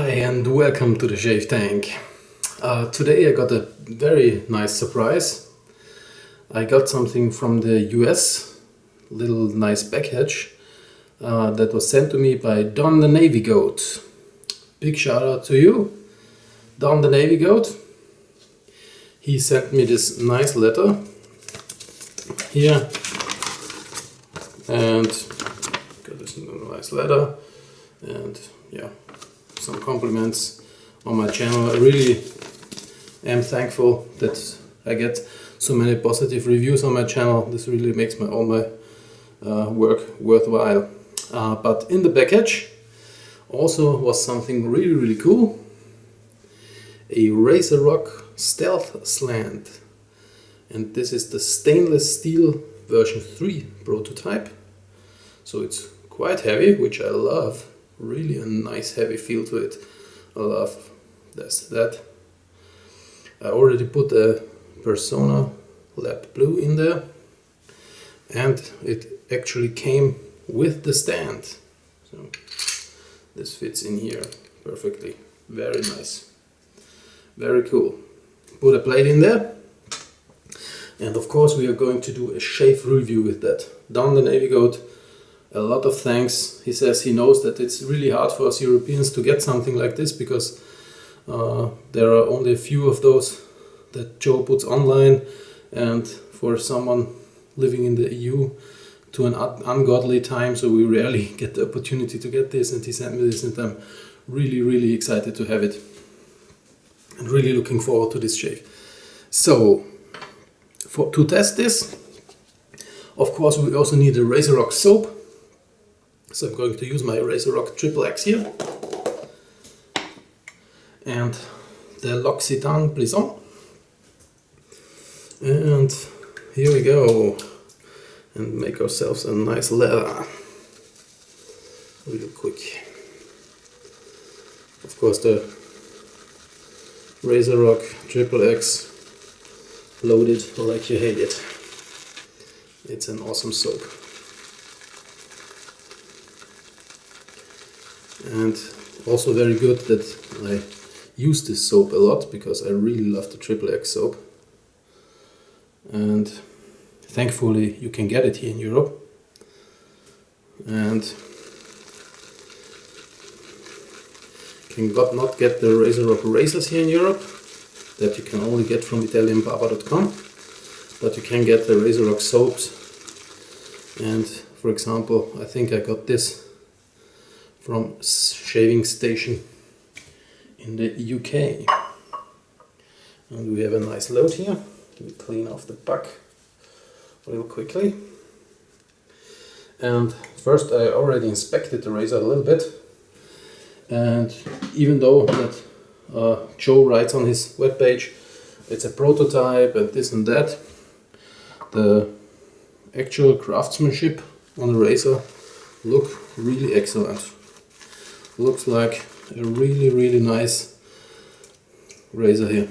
Hi and welcome to the Shave Tank. Today I got a very nice surprise. I got something from the US, little nice package that was sent to me by Don the Navygoat. Big shout out to you, Don the Navygoat. He sent me this nice letter here and got this nice letter and yeah, some compliments on my channel. I really am thankful that I get so many positive reviews on my channel. This really makes all my work worthwhile. But in the package also was something really cool. A Razorock Stealth Slant. And this is the stainless steel version 3 prototype. So it's quite heavy, which I love. Really a nice heavy feel to it. I love that. I already put a Persona Lab Blue in there, and it actually came with the stand. So this fits in here perfectly. Very nice. Very cool. Put a plate in there, and of course we are going to do a shave review with that. Don the Navygoat, a lot of thanks. He says he knows that it's really hard for us Europeans to get something like this because there are only a few of those that Joe puts online, and for someone living in the EU to an ungodly time, so we rarely get the opportunity to get this, and he sent me this and I'm really excited to have it and really looking forward to this shave. So to test this, of course we also need a Razorock soap. So I'm going to use my Razorock XXX here and the L'Occitane Blisson. And here we go, and make ourselves a nice leather real quick. Of course the Razorock XXX, loaded like you hate it. It's an awesome soap. And also very good that I use this soap a lot because I really love the XXX soap. And thankfully you can get it here in Europe. And can not get the Razorock razors here in Europe, that you can only get from italianbarber.com, but you can get the Razorock soaps. And for example, I think I got this from Shaving Station in the UK. And we have a nice load here. We clean off the back real quickly. And first I already inspected the razor a little bit. And even though that Joe writes on his webpage it's a prototype and this and that, the actual craftsmanship on the razor look really excellent. Looks like a really nice razor here.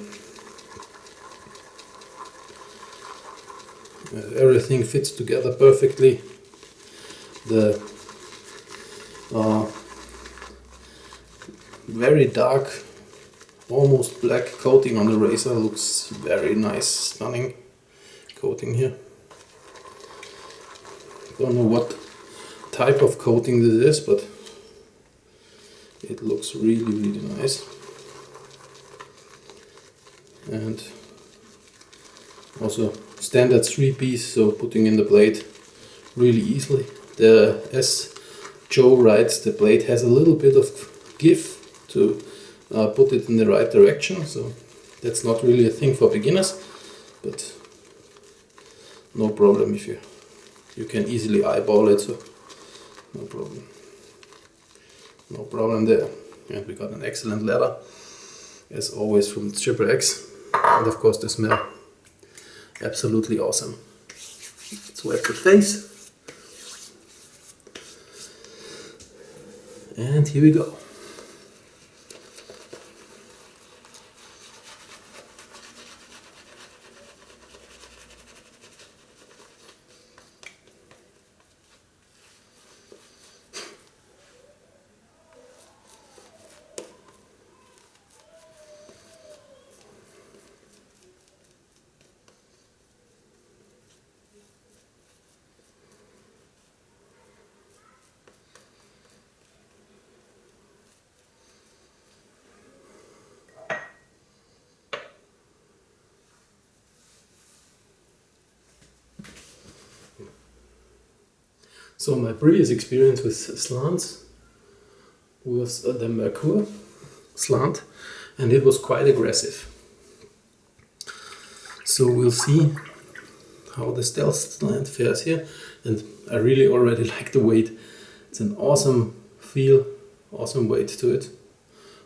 Everything fits together perfectly. The very dark, almost black coating on the razor looks very nice, stunning coating here. Don't know what type of coating this is, but it looks really nice. And also standard 3-piece, so putting in the blade really easily. As Joe writes, the blade has a little bit of give to put it in the right direction, so that's not really a thing for beginners, but no problem if you can easily eyeball it, so no problem there. And we got an excellent leather as always from XXX, and of course the smell absolutely awesome. Let's wipe the face, and here we go. So my previous experience with slants was the Merkur slant, and it was quite aggressive. So we'll see how the stealth slant fares here, and I really already like the weight. It's an awesome feel, awesome weight to it.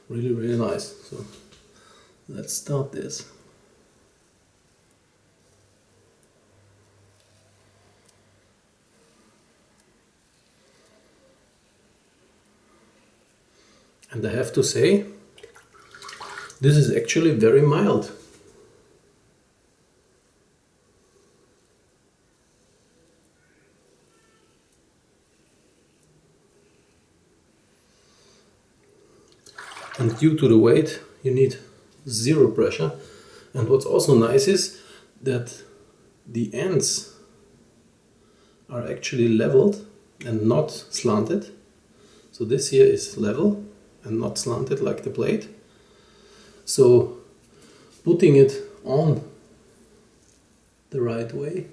Really, really nice. So let's start this. And I have to say, this is actually very mild. And due to the weight, you need zero pressure. And what's also nice is that the ends are actually leveled and not slanted. So this here is level and not slanted like the blade. So putting it on the right way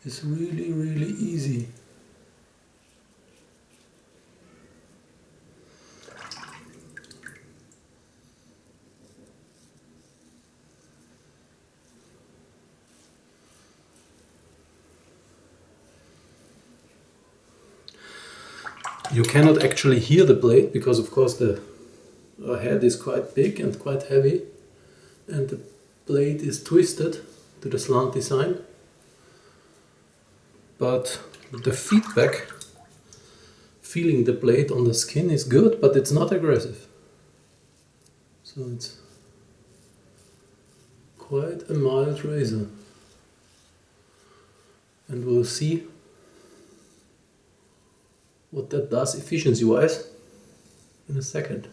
is really, really easy. You cannot actually hear the blade because of course the head is quite big and quite heavy, and the blade is twisted to the slant design. But the feedback, feeling the blade on the skin is good, but it's not aggressive. So it's quite a mild razor. And we'll see what that does efficiency wise in a second.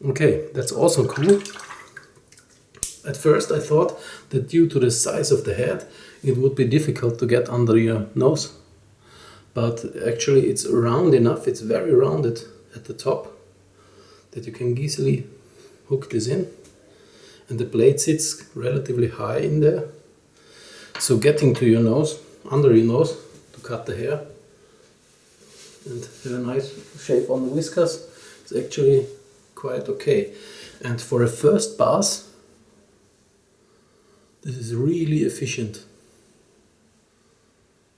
Okay, that's also cool. At first I thought that due to the size of the head it would be difficult to get under your nose, but actually it's round enough, it's very rounded at the top, that you can easily hook this in, and the blade sits relatively high in there, so getting to your nose, under your nose, to cut the hair and have a nice shape on the whiskers is actually quite okay. And for a first pass this is really efficient.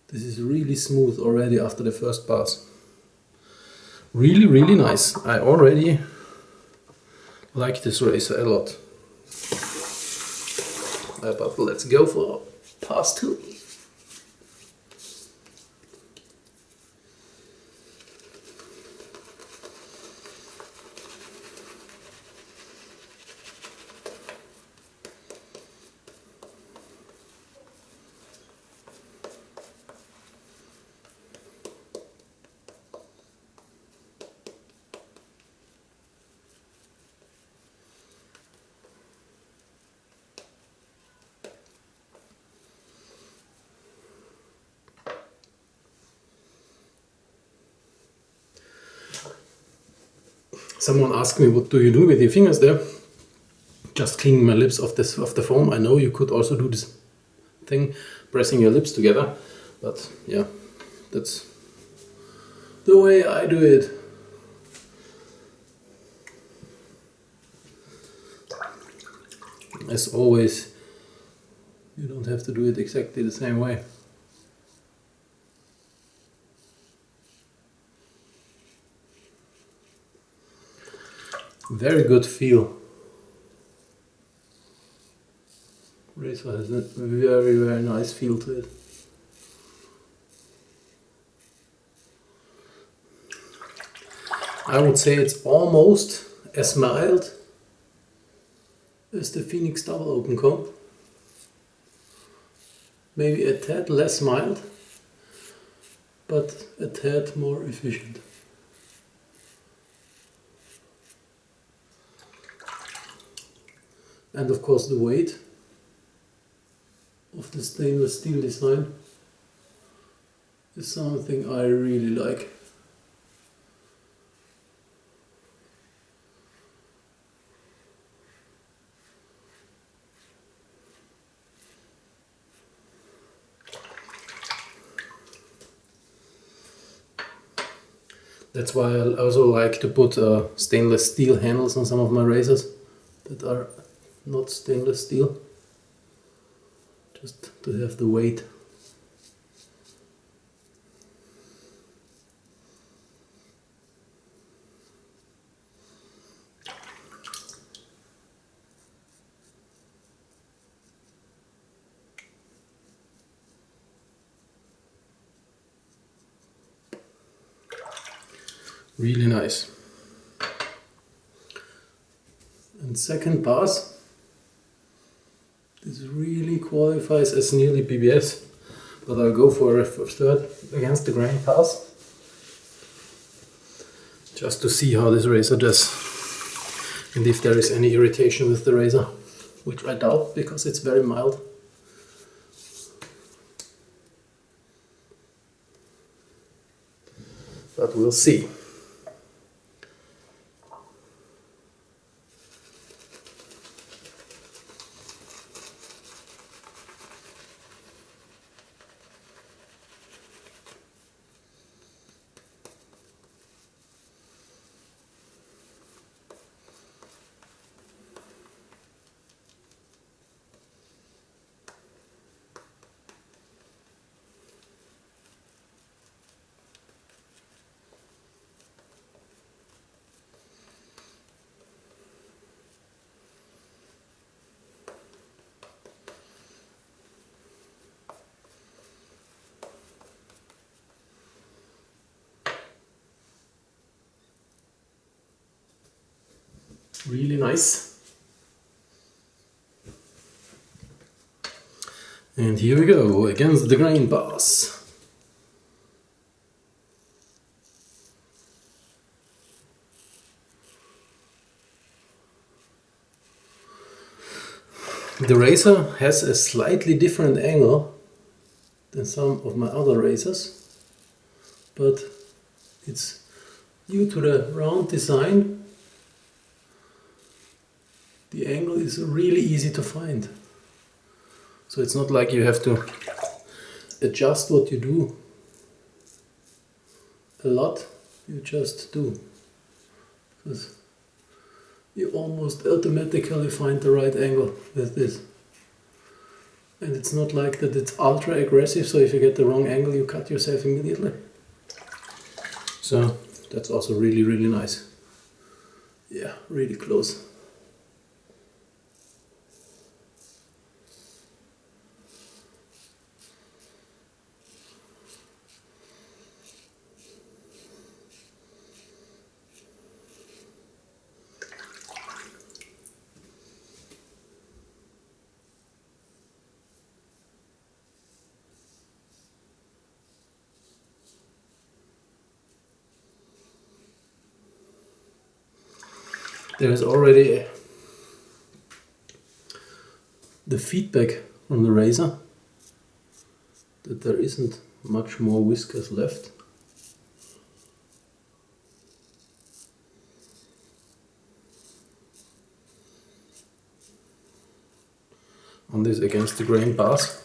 This is really smooth already after the first pass. Really, really nice. I already like this razor a lot. But let's go for pass 2. Someone asked me, what do you do with your fingers there? Just cleaning my lips off the foam. I know you could also do this thing, pressing your lips together, but yeah, that's the way I do it. As always, you don't have to do it exactly the same way. Very good feel. Razor has a very, very nice feel to it. I would say it's almost as mild as the Phoenix double open comb. Maybe a tad less mild, but a tad more efficient. And of course the weight of of the stainless steel design is something I really like. That's why I also like to put stainless steel handles on some of my razors that are not stainless steel, just to have the weight. Really nice. And second pass, this really qualifies as nearly PBS, but I'll go for a third against the grain pass, just to see how this razor does and if there is any irritation with the razor, which I doubt because it's very mild. But we'll see. Really nice. And here we go, against the grain pass. The razor has a slightly different angle than some of my other razors, but it's due to the round design. The angle is really easy to find. So it's not like you have to adjust what you do a lot, you just do. Because you almost automatically find the right angle with this. And it's not like that it's ultra aggressive, so if you get the wrong angle you cut yourself immediately. So that's also really, really nice. Yeah, really close. There is already the feedback from the razor that there isn't much more whiskers left. On this against the grain pass.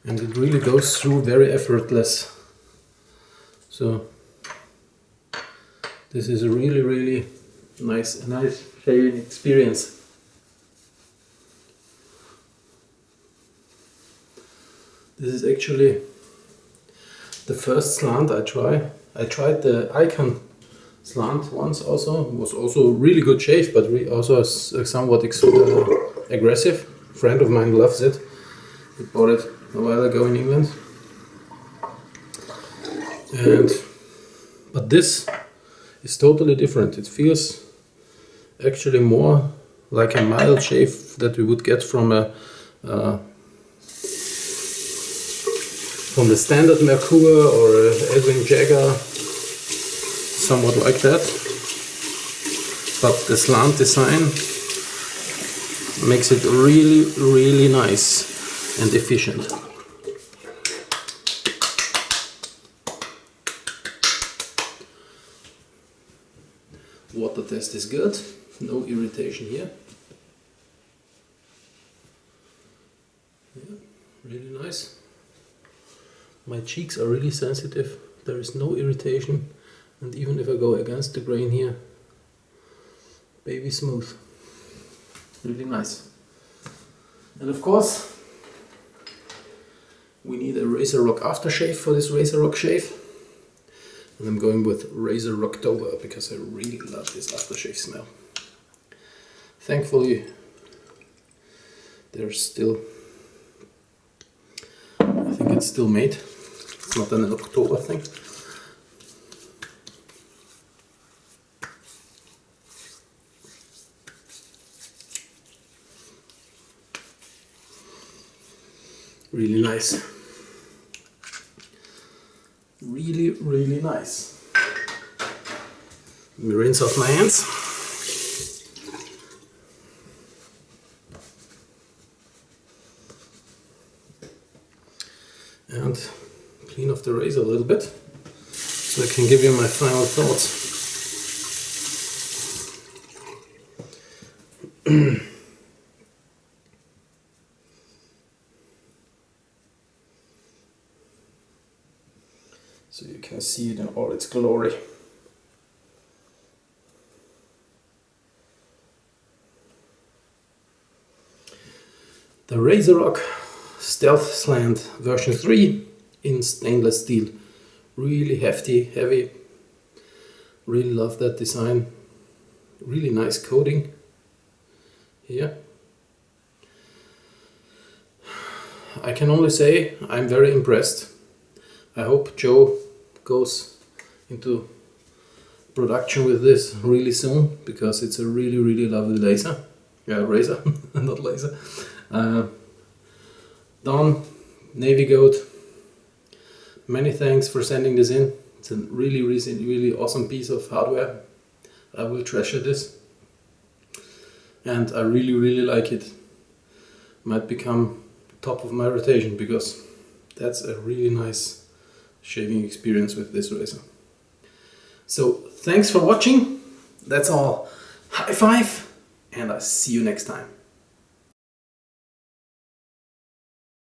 And it really goes through very effortless. So this is a really, really nice shaving experience. This is actually the first slant I try. I tried the Icon slant once also. It was also a really good shave, but also somewhat aggressive. A friend of mine loves it. He bought it a while ago in England. But this is totally different. It feels actually more like a mild shave that we would get from a from the standard Merkur or Edwin Jagger, somewhat like that. But the slant design makes it really nice and efficient. Water test is good, no irritation here. Yeah, really nice. My cheeks are really sensitive, there is no irritation, and even if I go against the grain here, baby smooth. Really nice. And of course, we need a Razorock aftershave for this Razorock shave. And I'm going with Razorocktober because I really love this aftershave smell. Thankfully, there's still, I think it's still made. It's not an October thing. Really nice. Really nice. Let me rinse off my hands. And clean off the razor a little bit so I can give you my final thoughts. So you can see it in all its glory. The Razorock Stealth Slant version 3 in stainless steel. Really hefty, heavy. Really love that design. Really nice coating here. I can only say I'm very impressed. I hope Joe goes into production with this really soon, because it's a really lovely laser. Yeah, razor, not laser. Don Navygoat, many thanks for sending this in. It's a really awesome piece of hardware. I will treasure this, and I really like it. Might become top of my rotation, because that's a really nice shaving experience with this razor. So thanks for watching. That's all. High five, and I'll see you next time.